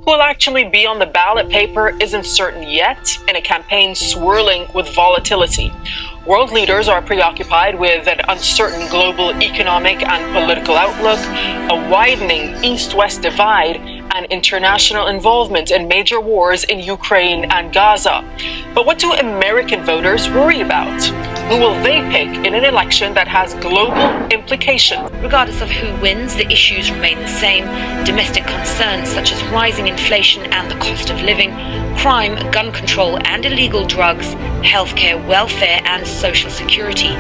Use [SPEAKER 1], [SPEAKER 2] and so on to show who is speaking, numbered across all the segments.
[SPEAKER 1] Who will actually be on the ballot paper isn't certain yet, in a campaign swirling with volatility. World leaders are preoccupied with an uncertain global economic and political outlook, a widening East-West divide, and international involvement in major wars in Ukraine and Gaza. But what do American voters worry about? Who will they pick in an election that has global implications?
[SPEAKER 2] Regardless of who wins, the issues remain the same. Domestic concerns such as rising inflation and the cost of living, crime, gun control and illegal drugs, healthcare, welfare and social security,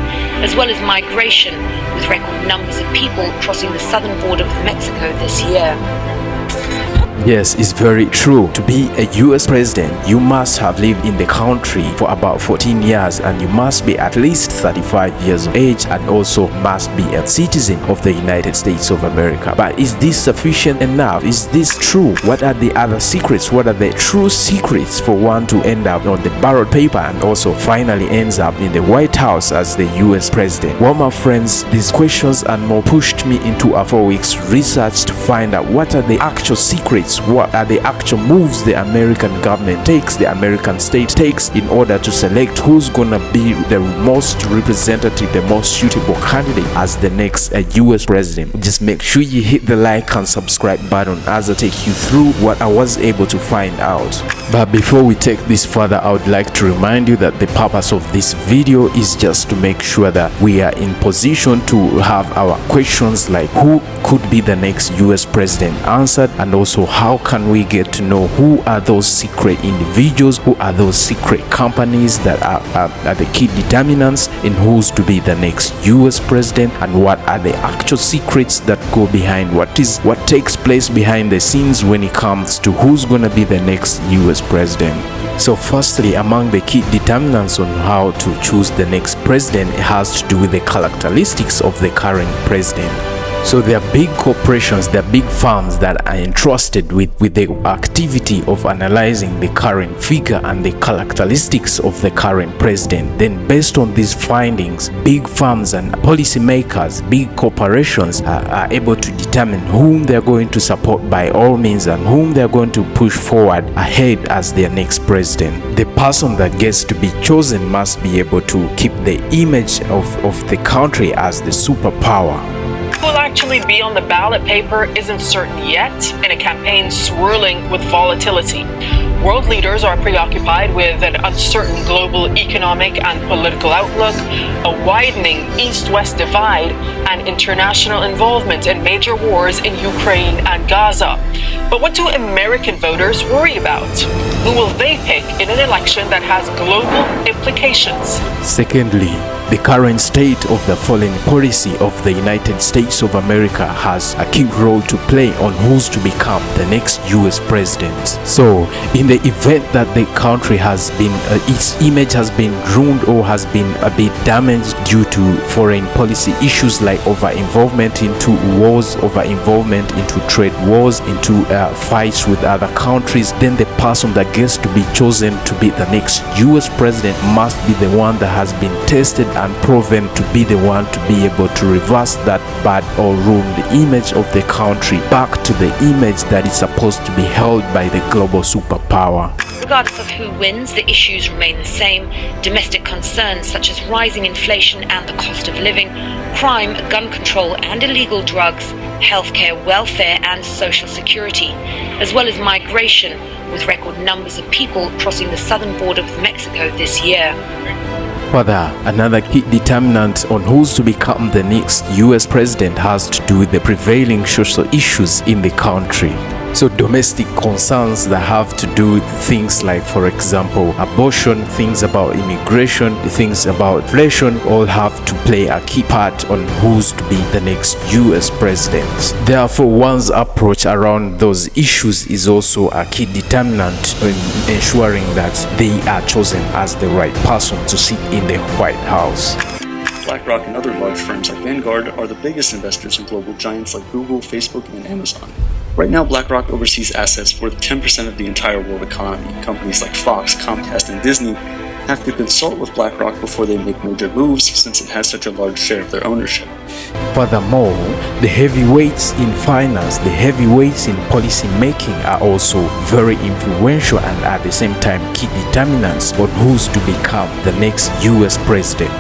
[SPEAKER 2] as well as migration, with record numbers of people crossing the southern border with Mexico this year.
[SPEAKER 3] Yes, it's very true. To be a US president, you must have lived in the country for about 14 years and you must be at least 35 years of age and also must be a citizen of the United States of America. But is this sufficient enough? Is this true? What are the other secrets? What are the true secrets for one to end up on the ballot paper and also finally ends up in the White House as the US president? Well, my friends, these questions and more pushed me into a 4 weeks research to find out what are the actual secrets. What are the actual moves the American government takes, the American state takes in order to select who's gonna be the most representative, the most suitable candidate as the next US president. Just make sure you hit the like and subscribe button as I take you through what I was able to find out. But before we take this further, I would like to remind you that the purpose of this video is just to make sure that we are in position to have our questions like who could be the next US president answered, and also how can we get to know who are those secret individuals, who are those secret companies that are the key determinants in who's to be the next US president, and what are the actual secrets that go behind what takes place behind the scenes when it comes to who's gonna be the next US president. So firstly, among the key determinants on how to choose the next president, it has to do with the characteristics of the current president. So there are big corporations, there are big firms that are entrusted with the activity of analyzing the current figure and the characteristics of the current president. Then based on these findings, big firms and policymakers, big corporations are able to determine whom they're going to support by all means and whom they're going to push forward ahead as their next president. The person that gets to be chosen must be able to keep the image of the country as the superpower.
[SPEAKER 1] Who will actually be on the ballot paper isn't certain yet, in a campaign swirling with volatility. World leaders are preoccupied with an uncertain global economic and political outlook, a widening East-West divide, and international involvement in major wars in Ukraine and Gaza. But what do American voters worry about? Who will they pick in an election that has global implications?
[SPEAKER 3] Secondly, the current state of the foreign policy of the United States of America has a key role to play on who's to become the next US president. So, in the event that the country has been, its image has been ruined or has been a bit damaged due to foreign policy issues like over-involvement into wars, over-involvement into trade wars, into fights with other countries, then the person that gets to be chosen to be the next US president must be the one that has been tested and proven to be the one to be able to reverse that bad or ruined image of the country back to the image that is supposed to be held by the global superpower.
[SPEAKER 2] Regardless of who wins, the issues remain the same. Domestic concerns such as rising inflation and the cost of living, crime, gun control and illegal drugs, healthcare, welfare and social security, as well as migration, with record numbers of people crossing the southern border with Mexico this year.
[SPEAKER 3] Further, another key determinant on who's to become the next US president has to do with the prevailing social issues in the country. So domestic concerns that have to do with things like, for example, abortion, things about immigration, things about inflation, all have to play a key part on who's to be the next US president. Therefore, one's approach around those issues is also a key determinant in ensuring that they are chosen as the right person to sit in the White House.
[SPEAKER 4] BlackRock and other large firms like Vanguard are the biggest investors in global giants like Google, Facebook, and Amazon. Right now, BlackRock oversees assets worth 10% of the entire world economy. Companies like Fox, Comcast, and Disney have to consult with BlackRock before they make major moves since it has such a large share of their ownership.
[SPEAKER 3] Furthermore, the heavyweights in finance, the heavyweights in policy making are also very influential and at the same time key determinants on who's to become the next US president.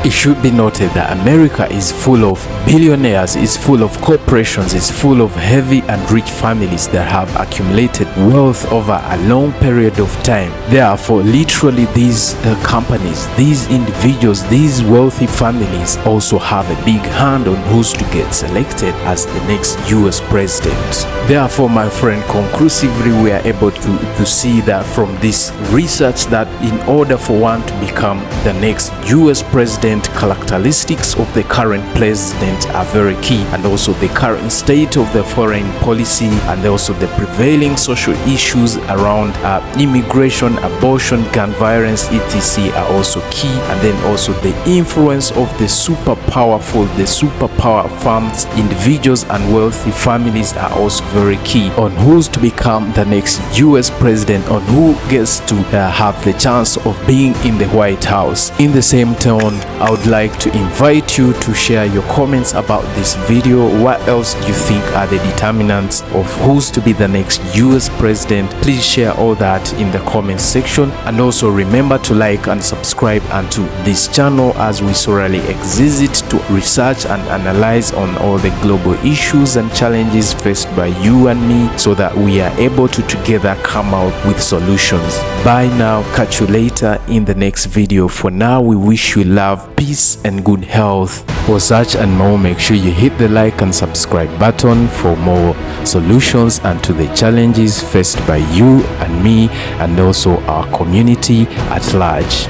[SPEAKER 3] It should be noted that America is full of billionaires, is full of corporations, is full of heavy and rich families that have accumulated wealth over a long period of time. Therefore, literally these companies, these individuals, these wealthy families also have a big hand on who's to get selected as the next US president. Therefore, my friend, conclusively we are able to see that from this research that in order for one to become the next US president, characteristics of the current president are very key, and also the current state of the foreign policy and also the prevailing social issues around immigration, abortion, gun violence, etc. are also key, and then also the influence of the super powerful, the superpower firms, individuals and wealthy families are also very key on who's to become the next US president, on who gets to have the chance of being in the White House. In the same tone, I would like to invite you to share your comments about this video. What else do you think are the determinants of who's to be the next US president? Please share all that in the comment section, and also remember to like and subscribe unto this channel as we thoroughly exist to research and analyze on all the global issues and challenges faced by you and me, so that we are able to together come out with solutions. Bye now, catch you later in the next video. For now, we wish you love, peace and good health. For such and more, make sure you hit the like and subscribe button for more solutions and to the challenges faced by you and me and also our community at large.